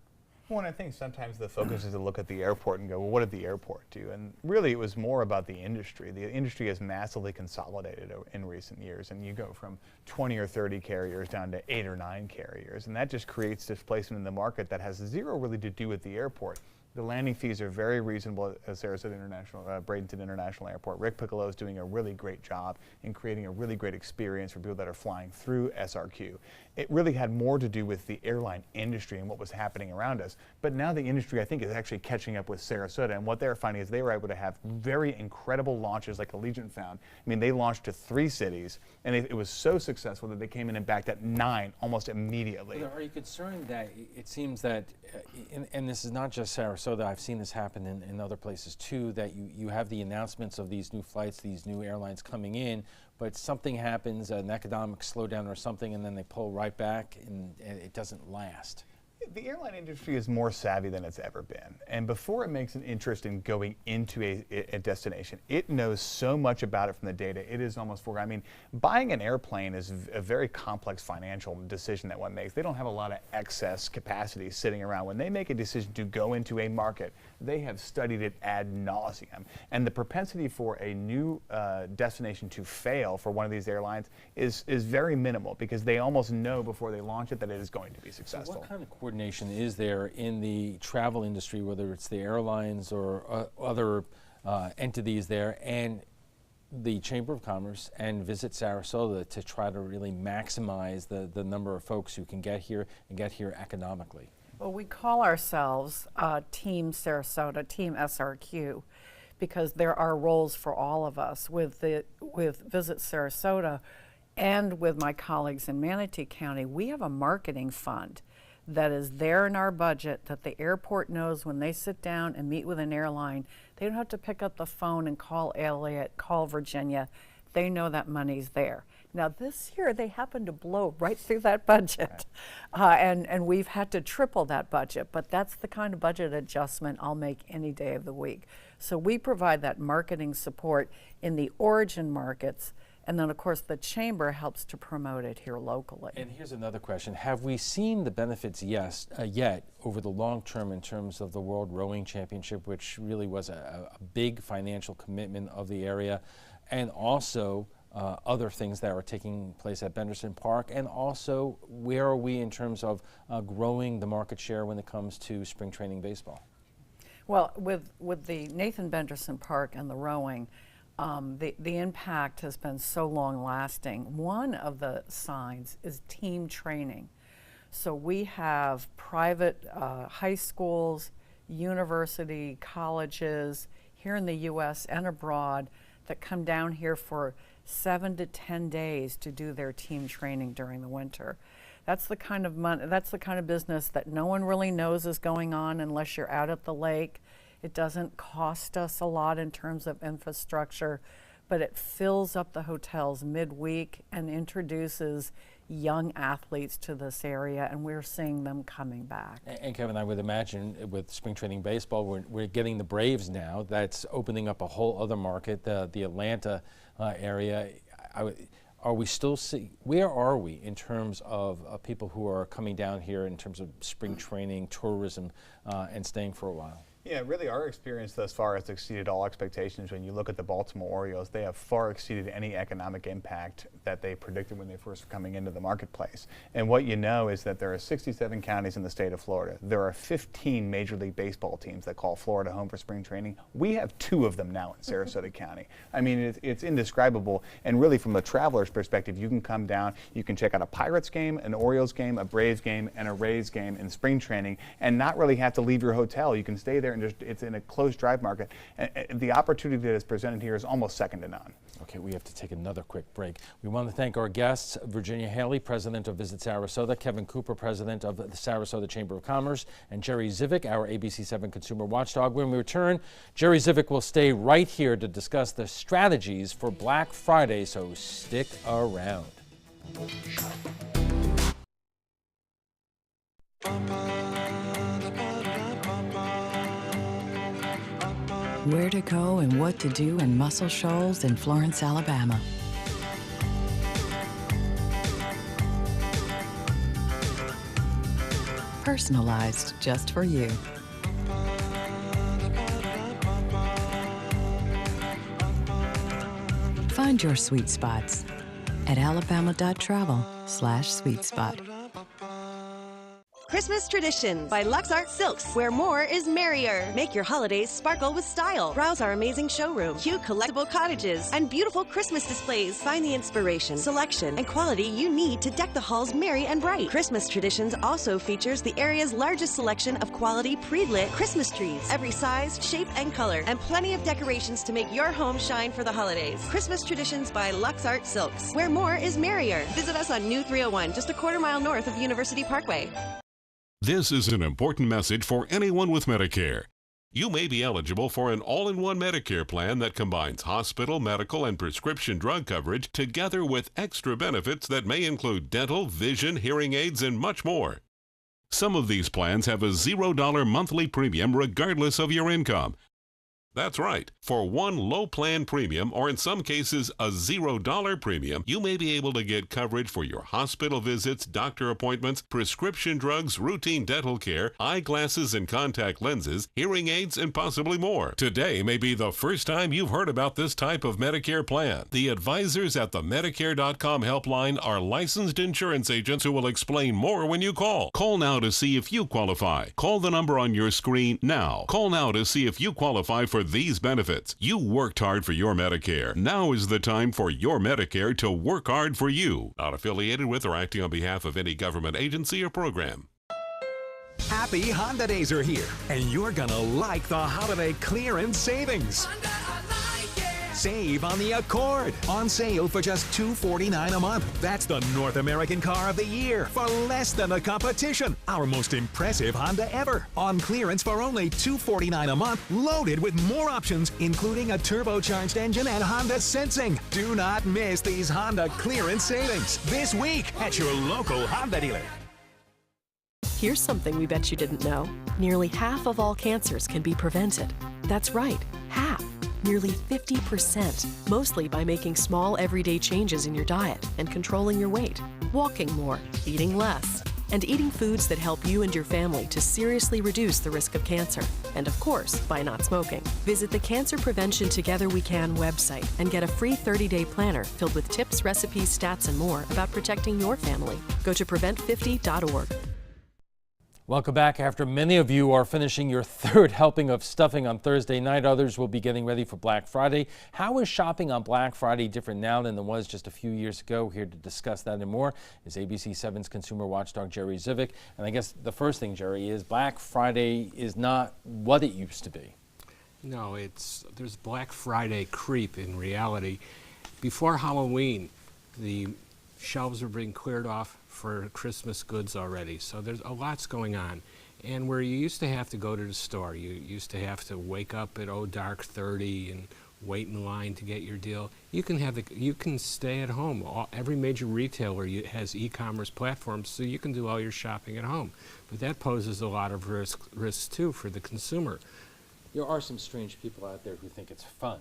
[SPEAKER 13] Well, and I think sometimes the focus is to look at the airport and go, well, what did the airport do? And really it was more about the industry. The industry has massively consolidated in recent years, and you go from 20 or 30 carriers down to 8 or 9 carriers, and that just creates displacement in the market that has zero really to do with the airport. The landing fees are very reasonable at Sarasota International, Bradenton International Airport. Rick Piccolo is doing a really great job in creating a really great experience for people that are flying through SRQ. It really had more to do with the airline industry and what was happening around us. But now the industry, I think, is actually catching up with Sarasota, and what they're finding is they were able to have very incredible launches like Allegiant found. I mean, they launched to 3 cities, and it was so successful that they came in and backed at 9 almost immediately.
[SPEAKER 3] Are you concerned that it seems that, and this is not just Sarasota, I've seen this happen in other places too, that you have the announcements of these new flights, these new airlines coming in, but something happens, an economic slowdown or something, and then they pull right back and it doesn't last?
[SPEAKER 13] The airline industry is more savvy than it's ever been, and before it makes an interest in going into a destination, it knows so much about it from the data. It is almost forgotten. I mean, buying an airplane is a very complex financial decision that one makes. They don't have a lot of excess capacity sitting around. When they make a decision to go into a market, they have studied it ad nauseum, and the propensity for a new destination to fail for one of these airlines is very minimal, because they almost know before they launch it that it is going to be successful.
[SPEAKER 3] So what kind of coordination is there in the travel industry, whether it's the airlines or other entities there, and the Chamber of Commerce and Visit Sarasota to try to really maximize the number of folks who can get here and get here economically?
[SPEAKER 12] Well, we call ourselves Team Sarasota, Team SRQ, because there are roles for all of us. With Visit Sarasota and with my colleagues in Manatee County, we have a marketing fund that is there in our budget that the airport knows when they sit down and meet with an airline. They don't have to pick up the phone and call Elliott, call Virginia. They know that money's there. Now this year they happen to blow right through that budget, and we've had to triple that budget, but that's the kind of budget adjustment I'll make any day of the week. So we provide that marketing support in the origin markets, and then of course the Chamber helps to promote it here locally.
[SPEAKER 3] And here's another question. Have we seen the benefits yet over the long term in terms of the World Rowing Championship, which really was a big financial commitment of the area, and also other things that are taking place at Benderson Park, and also where are we in terms of growing the market share when it comes to spring training baseball?
[SPEAKER 12] Well, with the Nathan Benderson Park and the rowing, the impact has been so long lasting. One of the signs is team training. So we have private high schools, university, colleges here in the U.S. and abroad that come down here for 7 to 10 days to do their team training during the winter. That's the kind of that's the kind of business that no one really knows is going on unless you're out at the lake. It doesn't cost us a lot in terms of infrastructure, but it fills up the hotels midweek and introduces young athletes to this area, and we're seeing them coming back.
[SPEAKER 3] And Kevin, I would imagine with spring training baseball, we're getting the Braves now. That's opening up a whole other market, the Atlanta area. Are we still where are we in terms of people who are coming down here in terms of spring training, tourism, and staying for a while?
[SPEAKER 13] Yeah, really our experience thus far has exceeded all expectations. When you look at the Baltimore Orioles, they have far exceeded any economic impact that they predicted when they first were coming into the marketplace. And what you know is that there are 67 counties in the state of Florida. There are 15 Major League Baseball teams that call Florida home for spring training. We have 2 of them now in Sarasota County. I mean, it's indescribable. And really from a traveler's perspective, you can come down, you can check out a Pirates game, an Orioles game, a Braves game, and a Rays game in spring training and not really have to leave your hotel. You can stay there and it's in a closed drive market. And the opportunity that is presented here is almost second to none.
[SPEAKER 3] Okay, we have to take another quick break. We want to thank our guests, Virginia Haley, President of Visit Sarasota, Kevin Cooper, President of the Sarasota Chamber of Commerce, and Jerry Zivick, our ABC7 consumer watchdog. When we return, Jerry Zivick will stay right here to discuss the strategies for Black Friday, so stick around.
[SPEAKER 2] Where to go and what to do in Muscle Shoals in Florence, Alabama. personalized just for you. Find your sweet spots at alabama.travel/sweetspot.
[SPEAKER 4] Christmas Traditions by Lux Art Silks, where more is merrier. Make your holidays sparkle with style. Browse our amazing showroom, cute collectible cottages, and beautiful Christmas displays. Find the inspiration, selection, and quality you need to deck the halls merry and bright. Christmas Traditions also features the area's largest selection of quality pre-lit Christmas trees, every size, shape, and color, and plenty of decorations to make your home shine for the holidays. Christmas Traditions by Lux Art Silks, where more is merrier. Visit us on New 301, just a quarter-mile north of University Parkway.
[SPEAKER 5] This is an important message for anyone with Medicare. You may be eligible for an all-in-one Medicare plan that combines hospital, medical, and prescription drug coverage together with extra benefits that may include dental, vision, hearing aids, and much more. Some of these plans have a $0 monthly premium regardless of your income. That's right. For one low plan premium, or in some cases a $0 premium, you may be able to get coverage for your hospital visits, doctor appointments, prescription drugs, routine dental care, eyeglasses and contact lenses, hearing aids, and possibly more. Today may be the first time you've heard about this type of Medicare plan. The advisors at the Medicare.com helpline are licensed insurance agents who will explain more when you call. Call now to see if you qualify. Call the number on your screen now. Call now to see if you qualify for these benefits. You worked hard for your Medicare. Now is the time for your Medicare to work hard for you. Not affiliated with or acting on behalf of any government agency or program.
[SPEAKER 6] Happy Honda Days are here, and you're gonna like the holiday clearance savings. Save on the Accord. On sale for just $249 a month. That's the North American car of the year for less than the competition. Our most impressive Honda ever. On clearance for only $249 a month, loaded with more options, including a turbocharged engine and Honda Sensing. Do not miss these Honda clearance savings this week at your local Honda dealer.
[SPEAKER 7] Here's something we bet you didn't know. Nearly half of all cancers can be prevented. That's right, half. Nearly 50%, mostly by making small everyday changes in your diet and controlling your weight, walking more, eating less, and eating foods that help you and your family to seriously reduce the risk of cancer. And of course, by not smoking. Visit the Cancer Prevention Together We Can website and get a free 30-day planner filled with tips, recipes, stats, and more about protecting your family. Go to prevent50.org.
[SPEAKER 3] Welcome back. After many of you are finishing your third helping of stuffing on Thursday night, others will be getting ready for Black Friday. How is shopping on Black Friday different now than it was just a few years ago? Here to discuss that and more is ABC7's consumer watchdog Jerry Zivick. And I guess the first thing, Jerry, is Black Friday is not what it used to be.
[SPEAKER 14] No, there's Black Friday creep in reality. Before Halloween, the shelves were being cleared off for Christmas goods already. So there's a lot's going on. And where you used to have to go to the store, you used to have to wake up at dark 30 and wait in line to get your deal. You can stay at home. Every major retailer has e-commerce platforms, so you can do all your shopping at home. But that poses a lot of risks too for the consumer.
[SPEAKER 3] There are some strange people out there who think it's fun.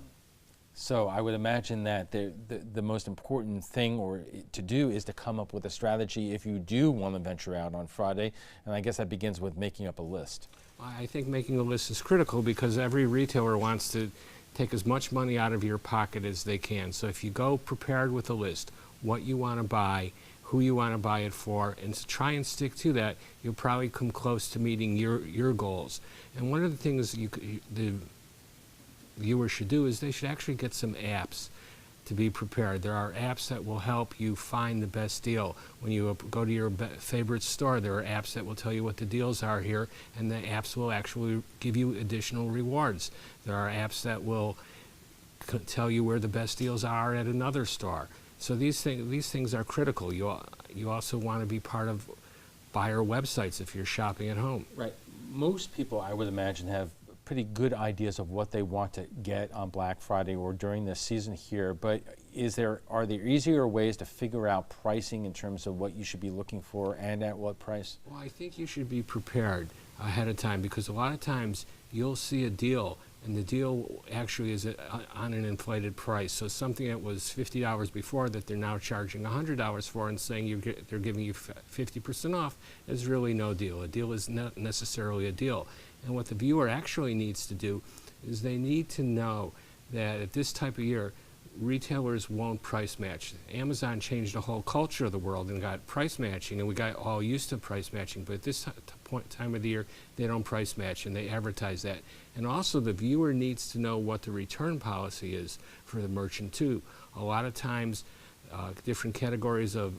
[SPEAKER 3] So I would imagine that the most important thing to do is to come up with a strategy if you do want to venture out on Friday, and I guess that begins with making up a list.
[SPEAKER 14] I think making a list is critical because every retailer wants to take as much money out of your pocket as they can. So if you go prepared with a list, what you want to buy, who you want to buy it for, and try and stick to that, you'll probably come close to meeting your goals. And one of the things the viewers should do is they should actually get some apps to be prepared. There are apps that will help you find the best deal. When you go to your favorite store, there are apps that will tell you what the deals are here, and the apps will actually give you additional rewards. There are apps that will tell you where the best deals are at another store. So these things are critical. You also want to be part of buyer websites if you're shopping at home.
[SPEAKER 3] Right. Most people, I would imagine, have pretty good ideas of what they want to get on Black Friday or during this season here, but are there easier ways to figure out pricing in terms of what you should be looking for and at what price?
[SPEAKER 14] Well, I think you should be prepared ahead of time because a lot of times you'll see a deal And the deal actually is on an inflated price. So something that was $50 before that they're now charging $100 for and saying they're giving you 50% off is really no deal. A deal is not necessarily a deal. And what the viewer actually needs to do is they need to know that at this type of year, retailers won't price match. Amazon changed the whole culture of the world and got price matching, and we got all used to price matching, but at this time of the year, they don't price match, and they advertise that. And also, the viewer needs to know what the return policy is for the merchant, too. A lot of times, different categories of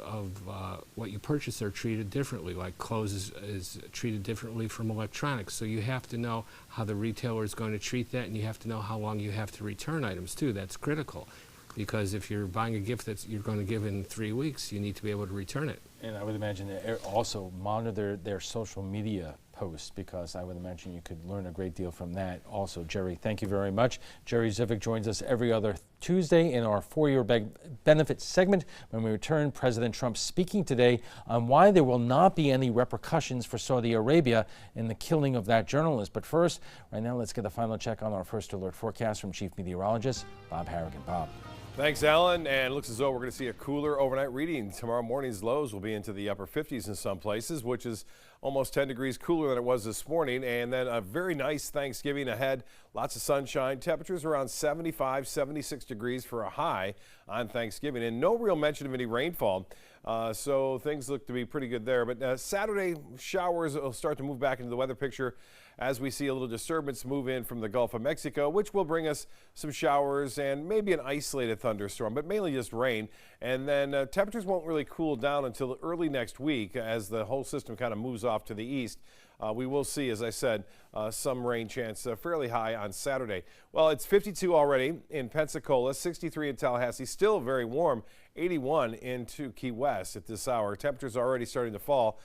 [SPEAKER 14] what you purchase are treated differently, like clothes is treated differently from electronics. So you have to know how the retailer is going to treat that, and you have to know how long you have to return items too. That's critical, because if you're buying a gift that you're going to give in 3 weeks, you need to be able to return it.
[SPEAKER 3] And I would imagine they also monitor their social media posts, because I would imagine you could learn a great deal from that also. Jerry, thank you very much. Jerry Zivic joins us every other Tuesday in our four-year benefits segment. When we return, President Trump speaking today on why there will not be any repercussions for Saudi Arabia in the killing of that journalist. But first, right now, let's get a final check on our first alert forecast from Chief Meteorologist Bob Harrigan. Bob.
[SPEAKER 8] Thanks, Alan. And it looks as though we're going to see a cooler overnight reading. Tomorrow morning's lows will be into the upper 50s in some places, which is almost 10 degrees cooler than it was this morning. And then a very nice Thanksgiving ahead. Lots of sunshine. Temperatures around 75, 76 degrees for a high on Thanksgiving. And no real mention of any rainfall. So things look to be pretty good there. But Saturday, showers will start to move back into the weather picture as we see a little disturbance move in from the Gulf of Mexico, which will bring us some showers and maybe an isolated thunderstorm, but mainly just rain. And then temperatures won't really cool down until early next week as the whole system kind of moves off to the east. We will see, as I said, some rain chance fairly high on Saturday. Well, it's 52 already in Pensacola, 63 in Tallahassee, still very warm, 81 into Key West at this hour. Temperatures are already starting to fall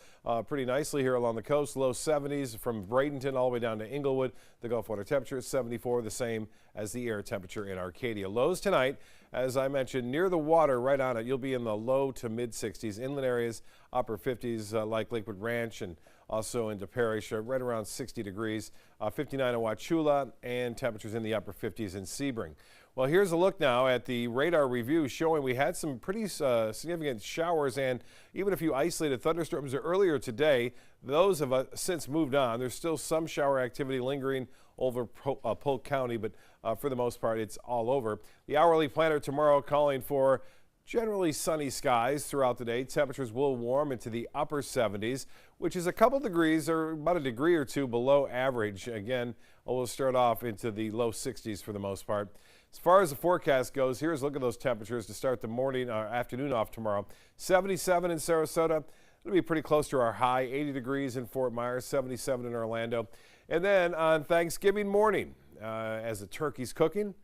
[SPEAKER 8] pretty nicely here along the coast, low 70s from Bradenton all the way down to Inglewood. The Gulf water temperature is 74, the same as the air temperature in Arcadia. Lows tonight, as I mentioned, near the water, right on it, you'll be in the low to mid 60s. Inland areas, upper 50s like Lakewood Ranch and also into Parrish, right around 60 degrees, 59 in Wauchula, and temperatures in the upper 50s in Sebring. Well, here's a look now at the radar review showing we had some pretty significant showers and even a few isolated thunderstorms earlier today. Those have since moved on. There's still some shower activity lingering over Polk County, but for the most part, it's all over. The hourly planner tomorrow calling for generally sunny skies throughout the day. Temperatures will warm into the upper 70s, which is a couple degrees or about a degree or two below average. Again, we'll start off into the low 60s for the most part. As far as the forecast goes, here's a look at those temperatures to start the morning or afternoon off tomorrow. 77 in Sarasota. It'll be pretty close to our high. 80 degrees in Fort Myers, 77 in Orlando. And then on Thanksgiving morning, as the turkey's cooking,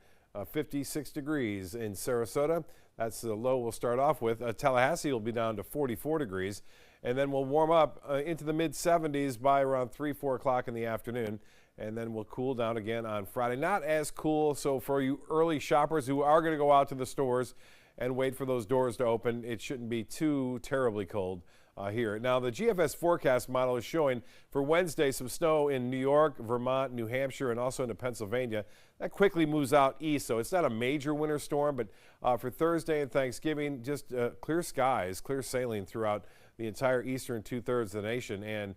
[SPEAKER 8] 56 degrees in Sarasota. That's the low we'll start off with. Tallahassee will be down to 44 degrees. And then we'll warm up into the mid-70s by around 3, 4 o'clock in the afternoon. And then we'll cool down again on Friday. Not as cool, so for you early shoppers who are going to go out to the stores and wait for those doors to open, it shouldn't be too terribly cold here. Now, the GFS forecast model is showing for Wednesday some snow in New York, Vermont, New Hampshire, and also into Pennsylvania. That quickly moves out east, so it's not a major winter storm, but for Thursday and Thanksgiving, just clear skies, clear sailing throughout the entire eastern two-thirds of the nation. And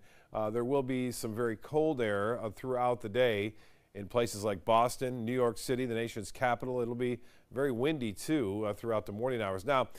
[SPEAKER 8] there will be some very cold air throughout the day in places like Boston, New York City, the nation's capital. It'll be very windy, too, throughout the morning hours. Now,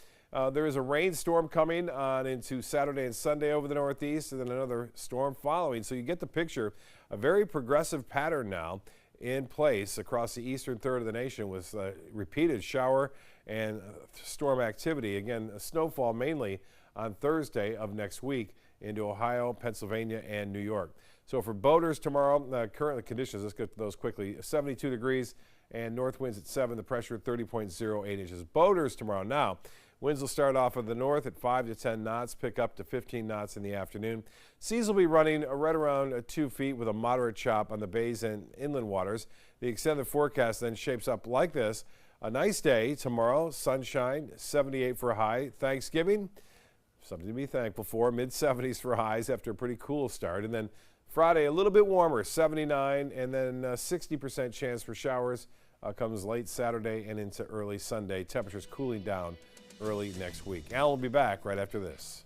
[SPEAKER 8] there is a rainstorm coming on into Saturday and Sunday over the Northeast, and then another storm following. So you get the picture, a very progressive pattern now in place across the eastern third of the nation with repeated shower and storm activity. Again, snowfall mainly on Thursday of next week into Ohio, Pennsylvania, and New York. So for boaters tomorrow, current conditions, let's get to those quickly. 72 degrees and north winds at 7, the pressure 30.08 inches. Boaters tomorrow. Now, winds will start off of the north at 5 to 10 knots, pick up to 15 knots in the afternoon. Seas will be running right around 2 feet with a moderate chop on the bays and inland waters. The extended forecast then shapes up like this. A nice day tomorrow, sunshine, 78 for a high. Thanksgiving, something to be thankful for, mid-70s for highs after a pretty cool start. And then Friday, a little bit warmer, 79, and then 60% chance for showers comes late Saturday and into early Sunday. Temperatures cooling down early next week. Al will be back right after this.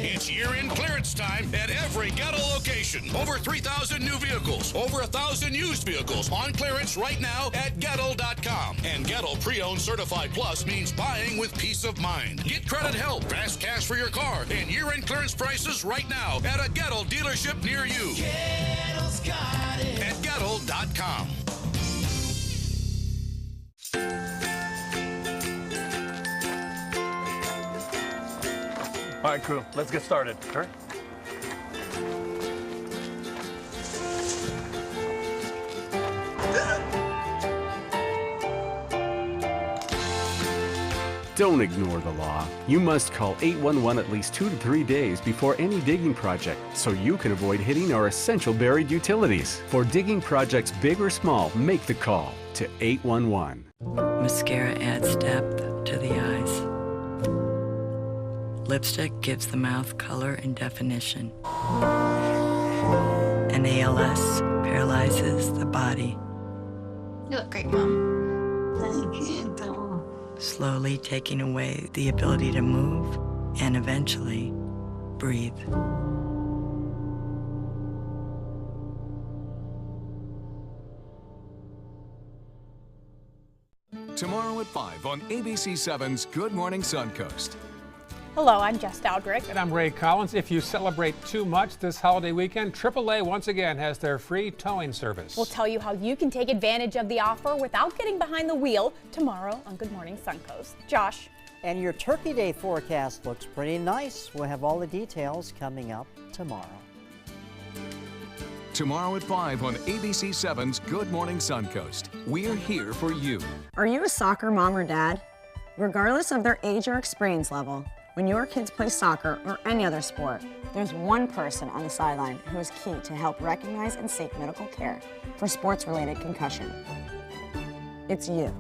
[SPEAKER 9] It's year-end clearance time at every Gettle location. Over 3,000 new vehicles, over 1,000 used vehicles on clearance right now at Gettle.com. And Gettle Pre-Owned Certified Plus means buying with peace of mind. Get credit help, fast cash for your car, and year-end clearance prices right now at a Gettle dealership near you. Gettle's got it. At Gettle.com.
[SPEAKER 10] All right, crew, let's get started. Sure.
[SPEAKER 11] Don't ignore the law. You must call 811 at least 2 to 3 days before any digging project so you can avoid hitting our essential buried utilities. For digging projects big or small, make the call to 811.
[SPEAKER 15] Mascara adds depth to the eyes. Lipstick gives the mouth color and definition. And ALS paralyzes the body.
[SPEAKER 16] You look great, Mom.
[SPEAKER 15] Slowly taking away the ability to move and eventually breathe.
[SPEAKER 1] Tomorrow at 5 on ABC7's Good Morning Suncoast.
[SPEAKER 17] Hello, I'm Jess Dowdrick.
[SPEAKER 18] And I'm Ray Collins. If you celebrate too much this holiday weekend, AAA once again has their free towing service.
[SPEAKER 17] We'll tell you how you can take advantage of the offer without getting behind the wheel tomorrow on Good Morning Suncoast. Josh.
[SPEAKER 19] And your Turkey Day forecast looks pretty nice. We'll have all the details coming up tomorrow.
[SPEAKER 1] Tomorrow at 5 on ABC7's Good Morning Suncoast. We're here for you.
[SPEAKER 20] Are you a soccer mom or dad? Regardless of their age or experience level, when your kids play soccer or any other sport, there's one person on the sideline who is key to help recognize and seek medical care for sports-related concussion. It's you.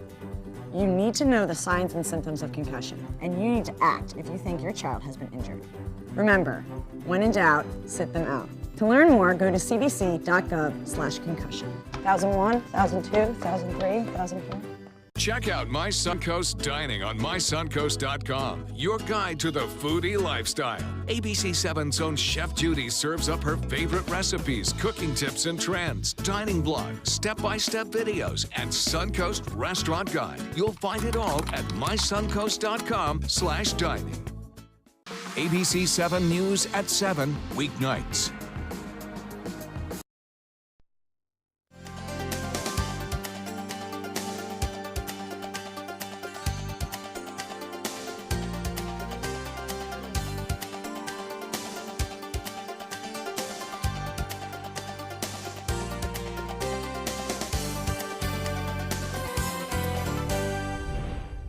[SPEAKER 20] You need to know the signs and symptoms of concussion, and you need to act if you think your child has been injured. Remember, when in doubt, sit them out. To learn more, go to cdc.gov/concussion. 1001, 1002, 1003, 1004.
[SPEAKER 1] Check out My Suncoast Dining on mysuncoast.com, your guide to the foodie lifestyle. ABC7's own Chef Judy serves up her favorite recipes, cooking tips and trends, dining blogs, step-by-step videos, and Suncoast Restaurant Guide. You'll find it all at mysuncoast.com/dining. ABC7 News at 7, weeknights.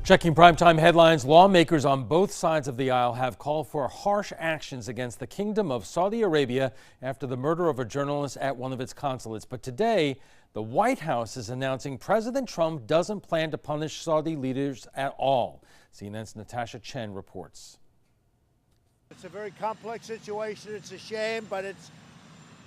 [SPEAKER 3] Checking primetime headlines, lawmakers on both sides of the aisle have called for harsh actions against the Kingdom of Saudi Arabia after the murder of a journalist at one of its consulates. But today, the White House is announcing President Trump doesn't plan to punish Saudi leaders at all. CNN's Natasha Chen reports.
[SPEAKER 22] It's a very complex situation. It's a shame, but it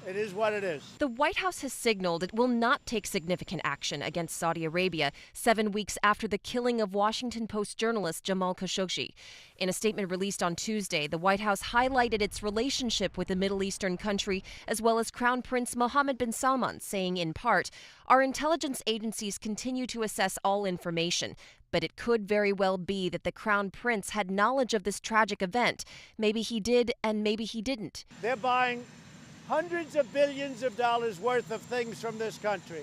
[SPEAKER 22] is what it is.
[SPEAKER 23] The White House has signaled it will not take significant action against Saudi Arabia 7 weeks after the killing of Washington Post journalist Jamal Khashoggi. In a statement released on Tuesday, the White House highlighted its relationship with the Middle Eastern country as well as Crown Prince Mohammed bin Salman, saying in part, "Our intelligence agencies continue to assess all information, but it could very well be that the Crown Prince had knowledge of this tragic event. Maybe he did and maybe he didn't."
[SPEAKER 22] They're buying hundreds of billions of dollars worth of things from this country.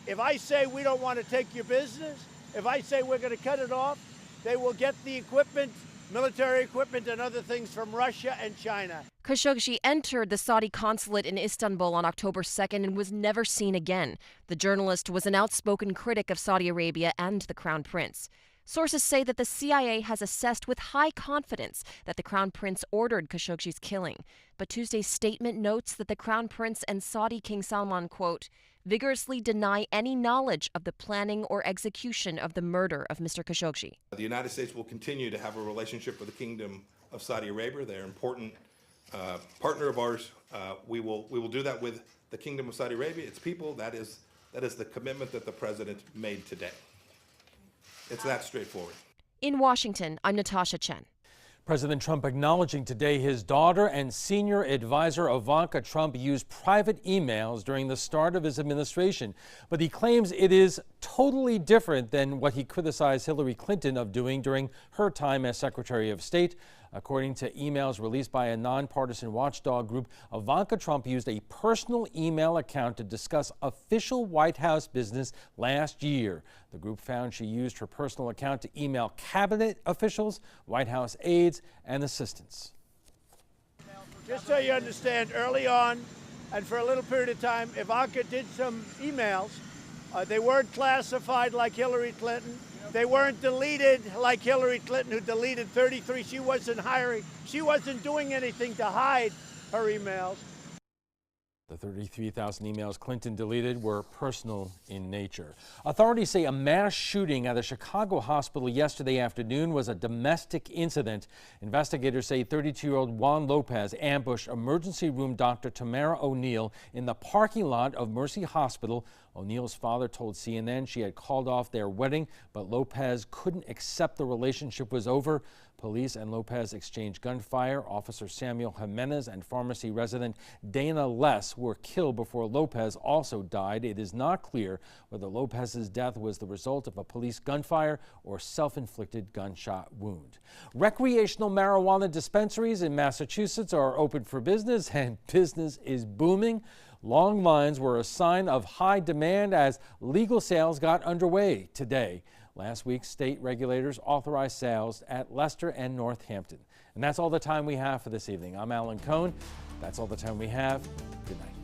[SPEAKER 22] If I say we don't want to take your business, if I say we're going to cut it off, they will get the equipment, military equipment and other things from Russia and China.
[SPEAKER 23] Khashoggi entered the Saudi consulate in Istanbul on October 2nd and was never seen again. The journalist was an outspoken critic of Saudi Arabia and the Crown Prince. Sources say that the CIA has assessed with high confidence that the Crown Prince ordered Khashoggi's killing. But Tuesday's statement notes that the Crown Prince and Saudi King Salman, quote, vigorously deny any knowledge of the planning or execution of the murder of Mr. Khashoggi.
[SPEAKER 10] The United States will continue to have a relationship with the Kingdom of Saudi Arabia. They're an important partner of ours. We will do that with the Kingdom of Saudi Arabia, its people. That is the commitment that the president made today. It's that straightforward.
[SPEAKER 23] In Washington, I'm Natasha Chen.
[SPEAKER 3] President Trump acknowledging today his daughter and senior advisor Ivanka Trump used private emails during the start of his administration, but he claims it is totally different than what he criticized Hillary Clinton of doing during her time as Secretary of State. According to emails released by a nonpartisan watchdog group, Ivanka Trump used a personal email account to discuss official White House business last year. The group found she used her personal account to email cabinet officials, White House aides, and assistants.
[SPEAKER 22] Just so you understand, early on, and for a little period of time, Ivanka did some emails. They weren't classified like Hillary Clinton. They weren't deleted like Hillary Clinton, who deleted 33. She wasn't doing anything to hide her emails.
[SPEAKER 3] The 33,000 emails Clinton deleted were personal in nature. Authorities say a mass shooting at a Chicago hospital yesterday afternoon was a domestic incident. Investigators say 32-year-old Juan Lopez ambushed emergency room doctor Tamara O'Neill in the parking lot of Mercy Hospital. O'Neill's father told CNN she had called off their wedding, but Lopez couldn't accept the relationship was over. Police and Lopez exchanged gunfire. Officer Samuel Jimenez and pharmacy resident Dana Less were killed before Lopez also died. It is not clear whether Lopez's death was the result of a police gunfire or self-inflicted gunshot wound. Recreational marijuana dispensaries in Massachusetts are open for business, and business is booming. Long lines were a sign of high demand as legal sales got underway today. Last week, state regulators authorized sales at Leicester and Northampton. And that's all the time we have for this evening. I'm Alan Cohn. That's all the time we have. Good night.